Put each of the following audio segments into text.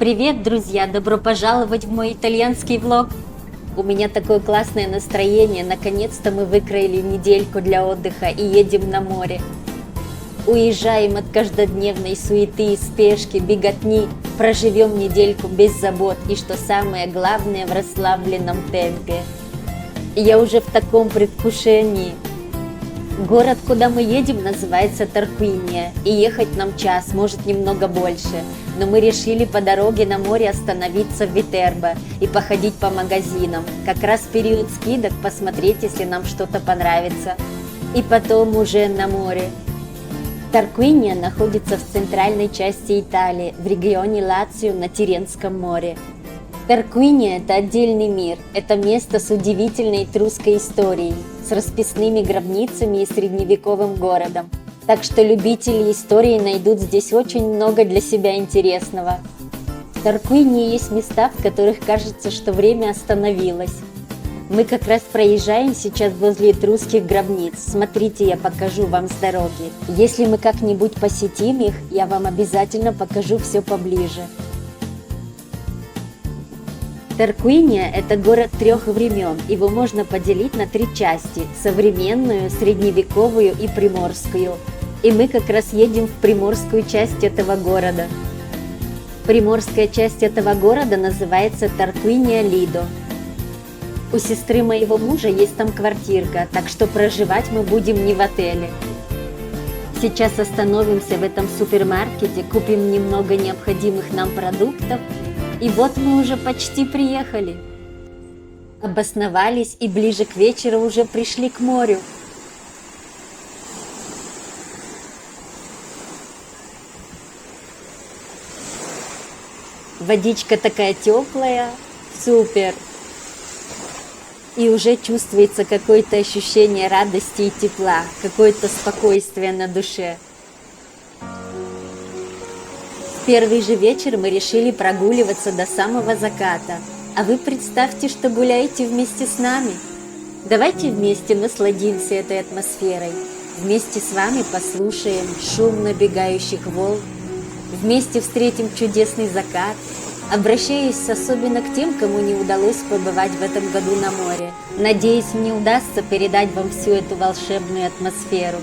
Привет, друзья! Добро пожаловать в мой итальянский влог! У меня такое классное настроение, наконец-то мы выкроили недельку для отдыха и едем на море. Уезжаем от каждодневной суеты, спешки, беготни, проживем недельку без забот и, что самое главное, в расслабленном темпе. Я уже в таком предвкушении. Город, куда мы едем, называется Тарквиния, и ехать нам час, может немного больше, но мы решили по дороге на море остановиться в Витербо и походить по магазинам, как раз в период скидок посмотреть, если нам что-то понравится, и потом уже на море. Тарквиния находится в центральной части Италии, в регионе Лацио на Тиренском море. Тарквиния – это отдельный мир, это место с удивительной этрусской историей, с расписными гробницами и средневековым городом. Так что любители истории найдут здесь очень много для себя интересного. В Тарквинии есть места, в которых кажется, что время остановилось. Мы как раз проезжаем сейчас возле этрусских гробниц. Смотрите, я покажу вам с дороги. Если мы как-нибудь посетим их, я вам обязательно покажу все поближе. Тарквиния – это город трех времен, его можно поделить на три части – современную, средневековую и приморскую. И мы как раз едем в приморскую часть этого города. Приморская часть этого города называется Тарквиния-Лидо. У сестры моего мужа есть там квартирка, так что проживать мы будем не в отеле. Сейчас остановимся в этом супермаркете, купим немного необходимых нам продуктов. И вот мы уже почти приехали. Обосновались и ближе к вечеру уже пришли к морю. Водичка такая теплая, супер. И уже чувствуется какое-то ощущение радости и тепла, какое-то спокойствие на душе. В первый же вечер мы решили прогуливаться до самого заката. А вы представьте, что гуляете вместе с нами. Давайте вместе насладимся этой атмосферой. Вместе с вами послушаем шум набегающих волн. Вместе встретим чудесный закат. Обращаюсь особенно к тем, кому не удалось побывать в этом году на море. Надеюсь, мне удастся передать вам всю эту волшебную атмосферу.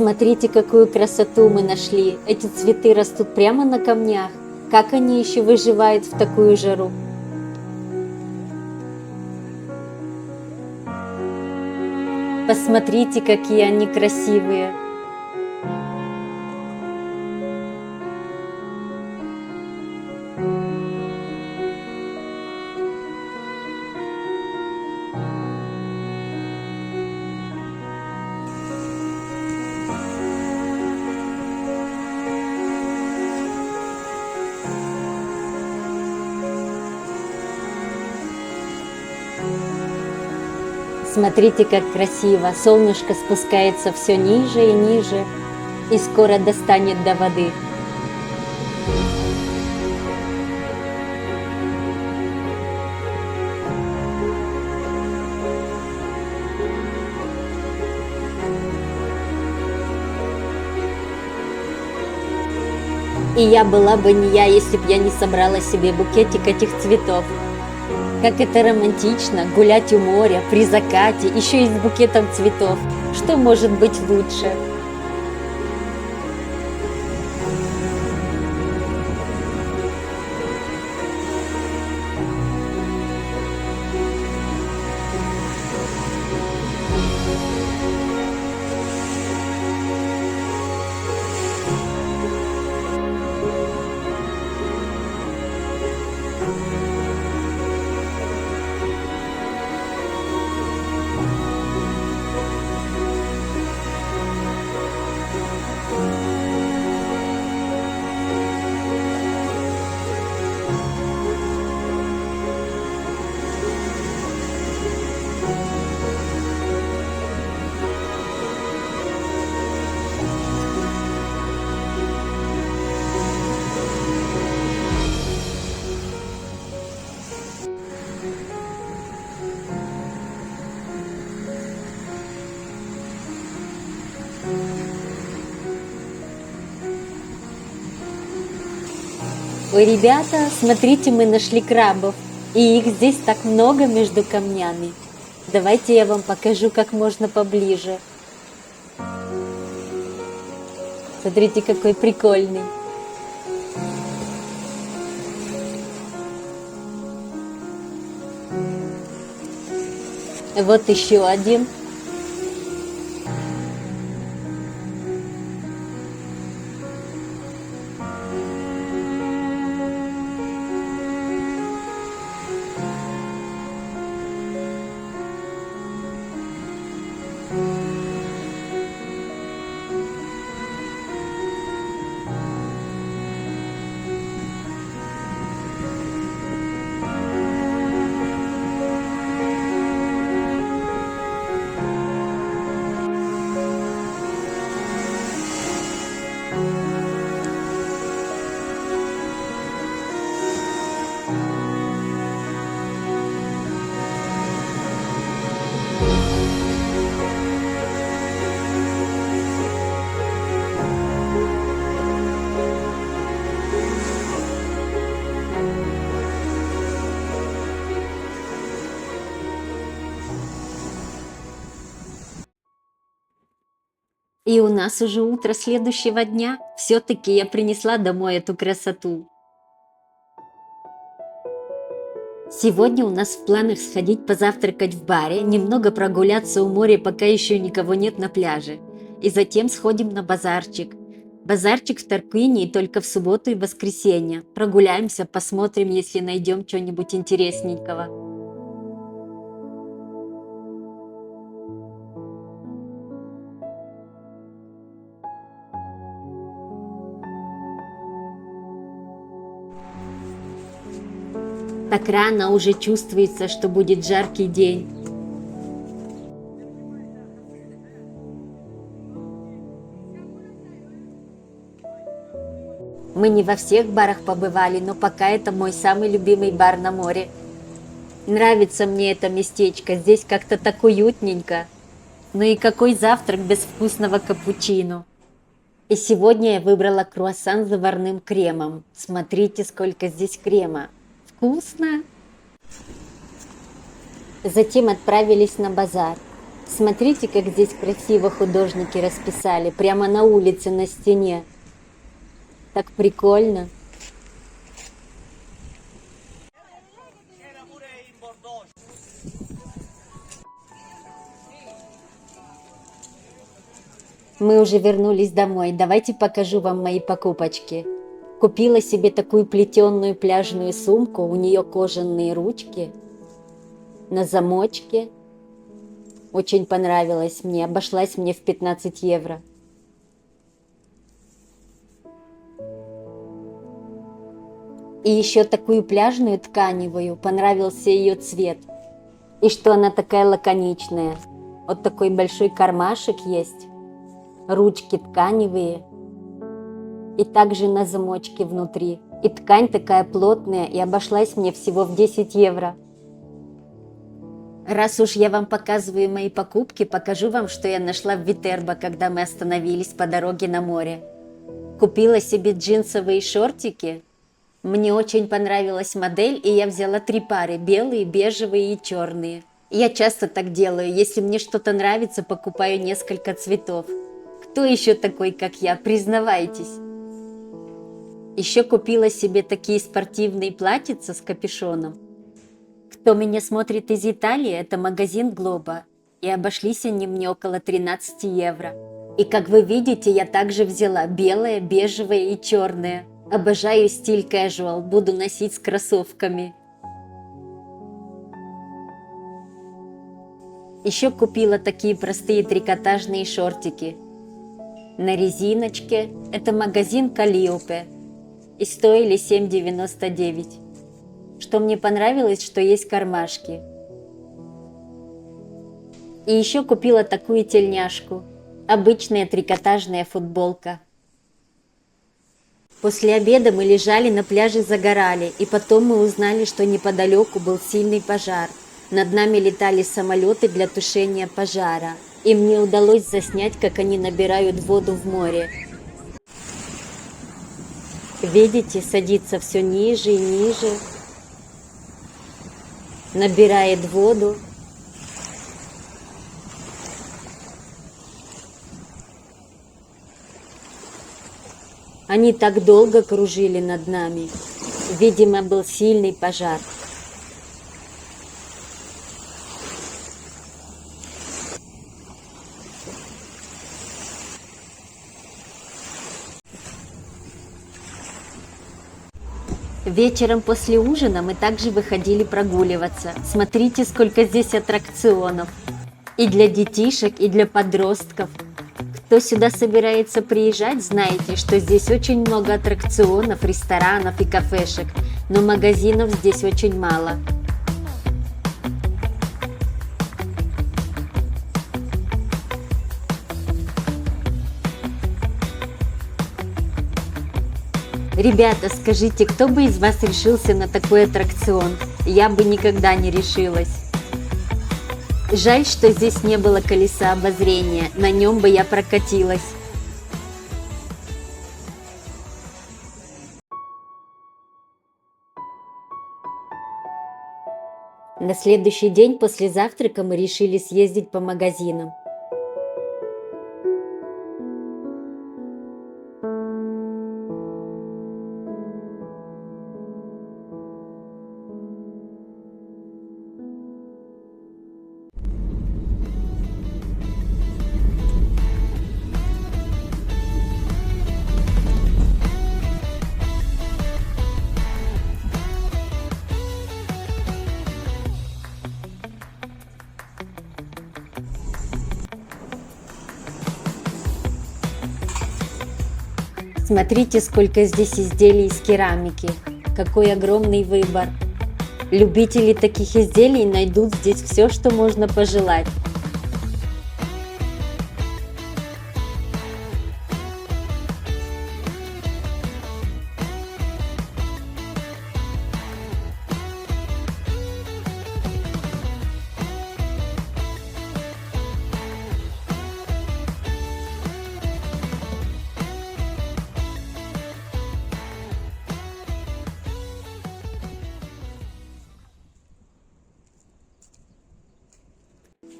Посмотрите, какую красоту мы нашли. Эти цветы растут прямо на камнях. Как они еще выживают в такую жару? Посмотрите, какие они красивые. Смотрите, как красиво. Солнышко спускается все ниже и ниже, и скоро достанет до воды. И я была бы не я, если б я не собрала себе букетик этих цветов. Как это романтично гулять у моря при закате, еще и с букетом цветов. Что может быть лучше? Ой, ребята, смотрите, мы нашли крабов. И их здесь так много между камнями. Давайте я вам покажу как можно поближе. Смотрите, какой прикольный. Вот еще один. И у нас уже утро следующего дня. Все-таки я принесла домой эту красоту. Сегодня у нас в планах сходить позавтракать в баре, немного прогуляться у моря, пока еще никого нет на пляже. И затем сходим на базарчик. Базарчик в Тарквине только в субботу и воскресенье. Прогуляемся, посмотрим, если найдем что-нибудь интересненького. Так рано уже чувствуется, что будет жаркий день. Мы не во всех барах побывали, но пока это мой самый любимый бар на море. Нравится мне это местечко, здесь как-то так уютненько. Ну и какой завтрак без вкусного капучино. И сегодня я выбрала круассан с заварным кремом. Смотрите, сколько здесь крема. Вкусно! Затем отправились на базар. Смотрите, как здесь красиво художники расписали, прямо на улице, на стене. Так прикольно. Мы уже вернулись домой. Давайте покажу вам мои покупочки. Купила себе такую плетеную пляжную сумку. У нее кожаные ручки на замочке. Очень понравилась мне. Обошлась мне в 15 евро. И еще такую пляжную тканевую. Понравился ее цвет. И что она такая лаконичная. Вот такой большой кармашек есть. Ручки тканевые. И также на замочке внутри. И ткань такая плотная, и обошлась мне всего в 10 евро. Раз уж я вам показываю мои покупки, покажу вам, что я нашла в Витербо, когда мы остановились по дороге на море. Купила себе джинсовые шортики. Мне очень понравилась модель, и я взяла 3 пары: белые, бежевые и черные. Я часто так делаю, если мне что-то нравится, покупаю несколько цветов. Кто еще такой, как я? Признавайтесь. Еще купила себе такие спортивные платьица с капюшоном. Кто меня смотрит из Италии, это магазин Глоба. И обошлись они мне около 13 евро. И как вы видите, я также взяла белое, бежевое и черное. Обожаю стиль casual, буду носить с кроссовками. Еще купила такие простые трикотажные шортики. На резиночке. Это магазин Калиопе. И стоили 7,99. Что мне понравилось, что есть кармашки. И еще купила такую тельняшку. Обычная трикотажная футболка. После обеда мы лежали на пляже, загорали. И потом мы узнали, что неподалеку был сильный пожар. Над нами летали самолеты для тушения пожара. И мне удалось заснять, как они набирают воду в море. Видите, садится все ниже и ниже. Набирает воду. Они так долго кружили над нами. Видимо, был сильный пожар. Вечером после ужина мы также выходили прогуливаться. Смотрите, сколько здесь аттракционов. И для детишек, и для подростков. Кто сюда собирается приезжать, знаете, что здесь очень много аттракционов, ресторанов и кафешек. Но магазинов здесь очень мало. Ребята, скажите, кто бы из вас решился на такой аттракцион? Я бы никогда не решилась. Жаль, что здесь не было колеса обозрения, на нем бы я прокатилась. На следующий день после завтрака мы решили съездить по магазинам. Смотрите, сколько здесь изделий из керамики. Какой огромный выбор. Любители таких изделий найдут здесь все, что можно пожелать.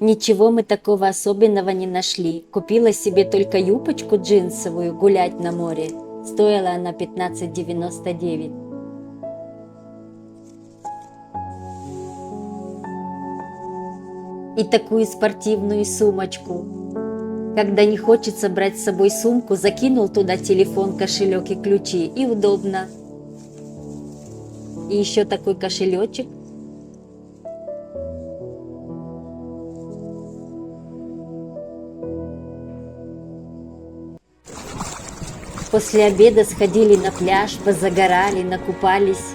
Ничего мы такого особенного не нашли. Купила себе только юбочку джинсовую гулять на море. Стоила она 15,99. И такую спортивную сумочку. Когда не хочется брать с собой сумку, закинул туда телефон, кошелек и ключи, и удобно. И еще такой кошелечек. После обеда сходили на пляж, позагорали, накупались.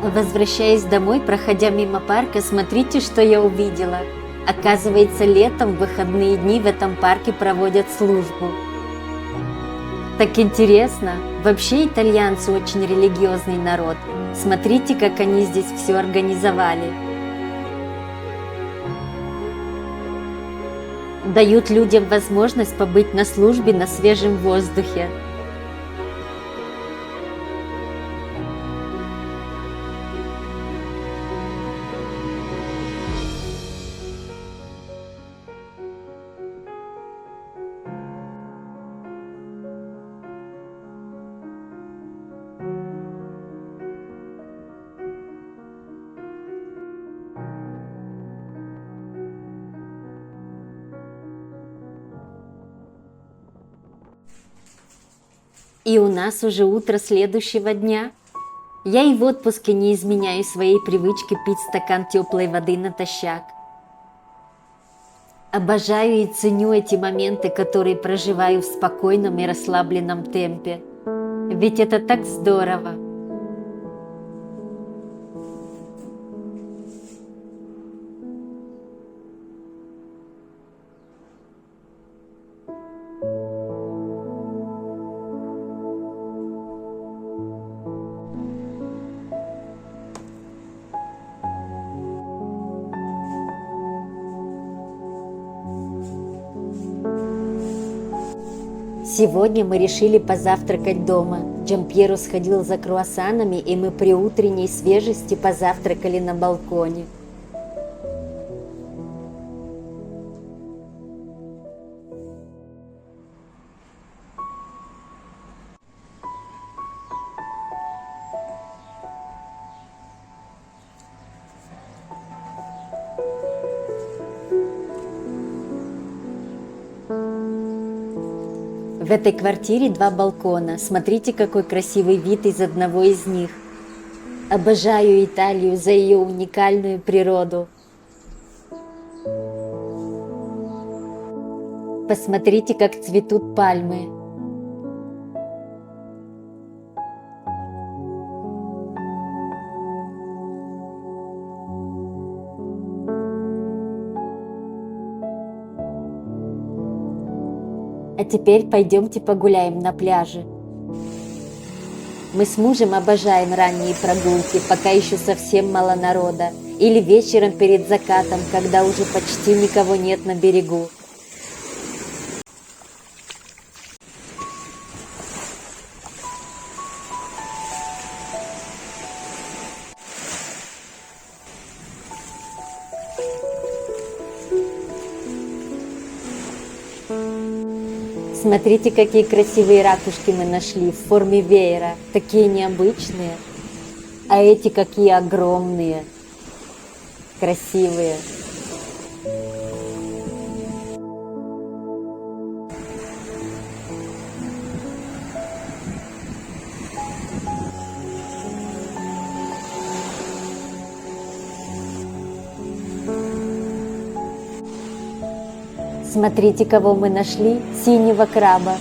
Возвращаясь домой, проходя мимо парка, смотрите, что я увидела. Оказывается, летом в выходные дни в этом парке проводят службу. Так интересно. Вообще итальянцы очень религиозный народ. Смотрите, как они здесь все организовали. Дают людям возможность побыть на службе на свежем воздухе. И у нас уже утро следующего дня. Я и в отпуске не изменяю своей привычки пить стакан теплой воды натощак. Обожаю и ценю эти моменты, которые проживаю в спокойном и расслабленном темпе. Ведь это так здорово. Сегодня мы решили позавтракать дома. Джампьеро сходил за круассанами, и мы при утренней свежести позавтракали на балконе. В этой квартире 2 балкона. Смотрите, какой красивый вид из одного из них. Обожаю Италию за ее уникальную природу. Посмотрите, как цветут пальмы. А теперь пойдемте погуляем на пляже. Мы с мужем обожаем ранние прогулки, пока еще совсем мало народа, или вечером перед закатом, когда уже почти никого нет на берегу. Смотрите, какие красивые ракушки мы нашли в форме веера, такие необычные, а эти какие огромные, красивые. Смотрите, кого мы нашли, синего краба.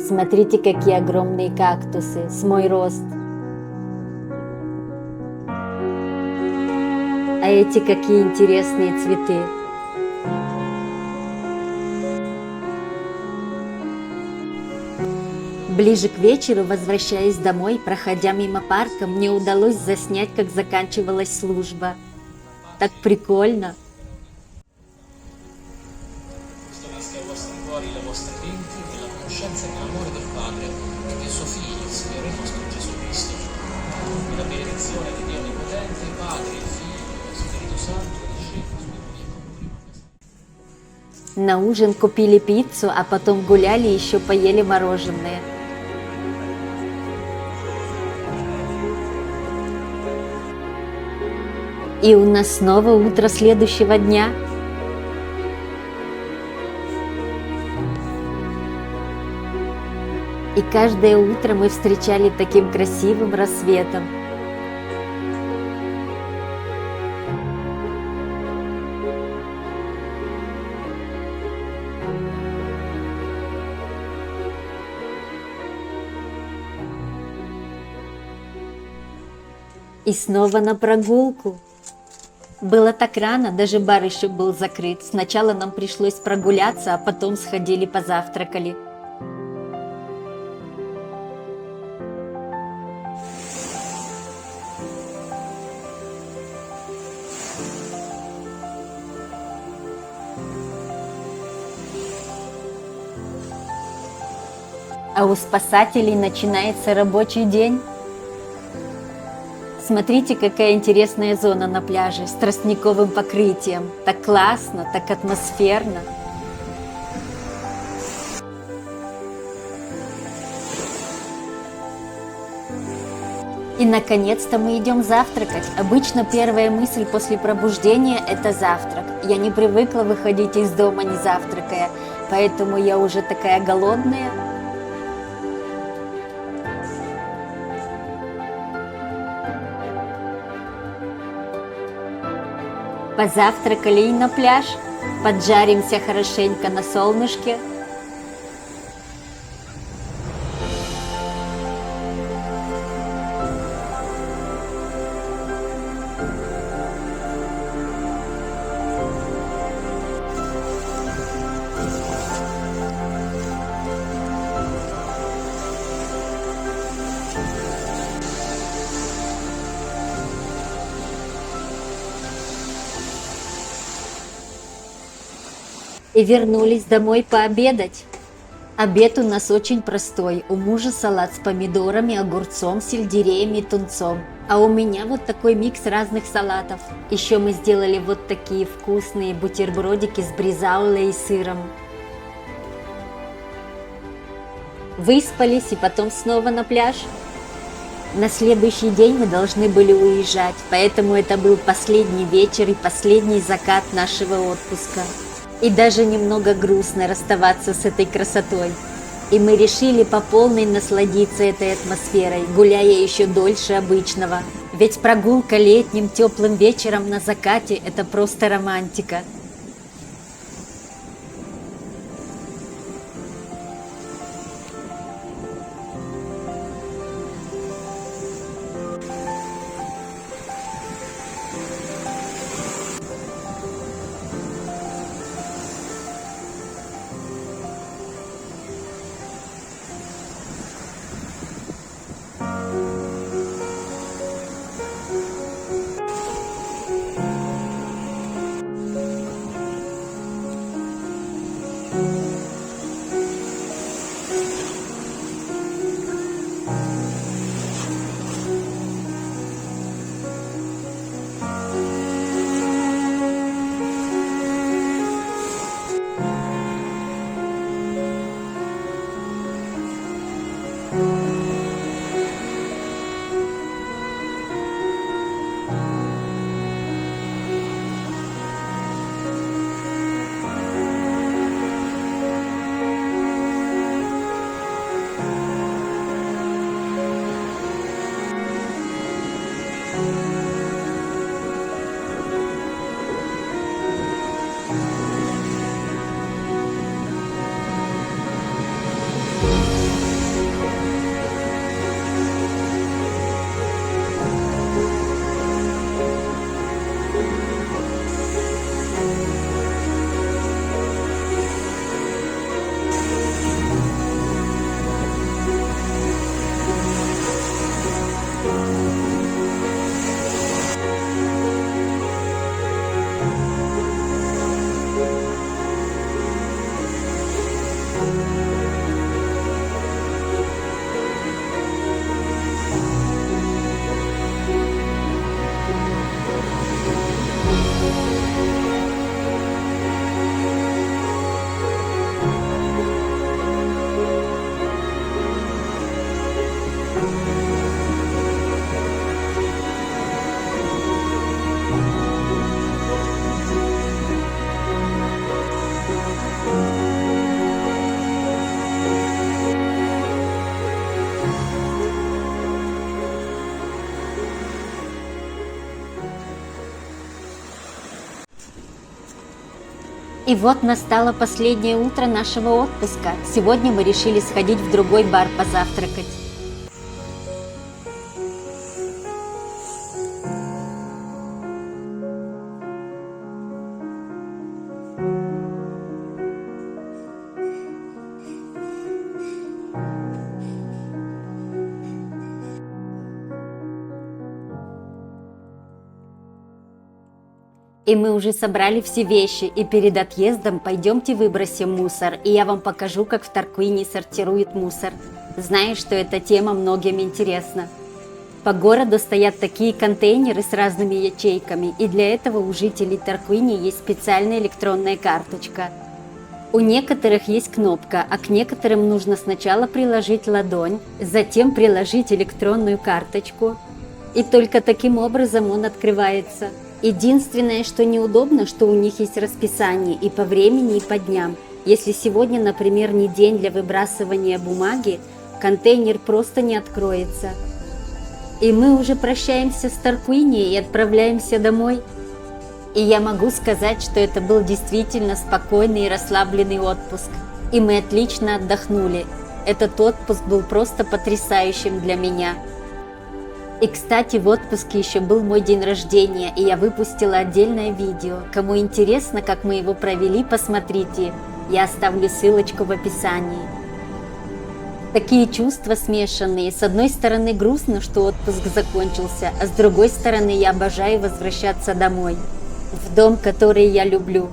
Смотрите, какие огромные кактусы с мой рост. А эти какие интересные цветы. Ближе к вечеру, возвращаясь домой, проходя мимо парка, мне удалось заснять, как заканчивалась служба. Так прикольно. Questo rischia di vostri cuori le vostre menti nella conoscenza e nell'amore del Padre e del suo Figlio, il Signore nostro Gesù Cristo. E la benedizione di Dio Onnipotente, Padre, il Figlio e il Spirito Santo, discenda su di voi e continui. На ужин купили пиццу, а потом гуляли и еще поели мороженое. И у нас снова утро следующего дня. И каждое утро мы встречали таким красивым рассветом. И снова на прогулку. Было так рано, даже бар еще был закрыт. Сначала нам пришлось прогуляться, а потом сходили позавтракали. А у спасателей начинается рабочий день. Смотрите, какая интересная зона на пляже с тростниковым покрытием. Так классно, так атмосферно. И наконец-то мы идем завтракать. Обычно первая мысль после пробуждения – это завтрак. Я не привыкла выходить из дома не завтракая, поэтому я уже такая голодная. Позавтракали и на пляж, поджаримся хорошенько на солнышке. И вернулись домой пообедать. Обед у нас очень простой. У мужа салат с помидорами, огурцом, сельдереем и тунцом. А у меня вот такой микс разных салатов. Еще мы сделали вот такие вкусные бутербродики с бризаллой и сыром. Выспались и потом снова на пляж. На следующий день мы должны были уезжать, поэтому это был последний вечер и последний закат нашего отпуска. И даже немного грустно расставаться с этой красотой. И мы решили по полной насладиться этой атмосферой, гуляя еще дольше обычного. Ведь прогулка летним теплым вечером на закате – это просто романтика. И вот настало последнее утро нашего отпуска. Сегодня мы решили сходить в другой бар позавтракать. И мы уже собрали все вещи, и перед отъездом пойдемте выбросим мусор, и я вам покажу, как в Тарквине сортируют мусор. Знаю, что эта тема многим интересна. По городу стоят такие контейнеры с разными ячейками, и для этого у жителей Тарквини есть специальная электронная карточка. У некоторых есть кнопка, а к некоторым нужно сначала приложить ладонь, затем приложить электронную карточку, и только таким образом он открывается. Единственное, что неудобно, что у них есть расписание и по времени, и по дням. Если сегодня, например, не день для выбрасывания бумаги, контейнер просто не откроется. И мы уже прощаемся с Тарквини и отправляемся домой. И я могу сказать, что это был действительно спокойный и расслабленный отпуск. И мы отлично отдохнули. Этот отпуск был просто потрясающим для меня. И, кстати, в отпуске еще был мой день рождения, и я выпустила отдельное видео. Кому интересно, как мы его провели, посмотрите. Я оставлю ссылочку в описании. Такие чувства смешанные. С одной стороны, грустно, что отпуск закончился, а с другой стороны, я обожаю возвращаться домой. В дом, который я люблю.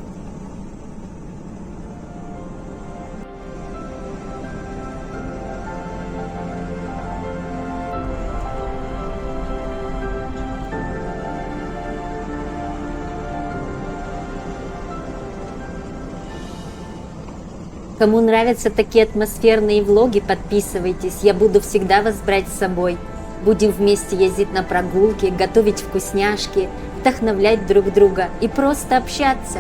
Кому нравятся такие атмосферные влоги, подписывайтесь, я буду всегда вас брать с собой. Будем вместе ездить на прогулки, готовить вкусняшки, вдохновлять друг друга и просто общаться.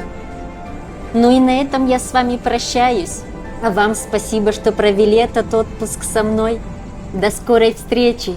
Ну и на этом я с вами прощаюсь. А вам спасибо, что провели этот отпуск со мной. До скорой встречи!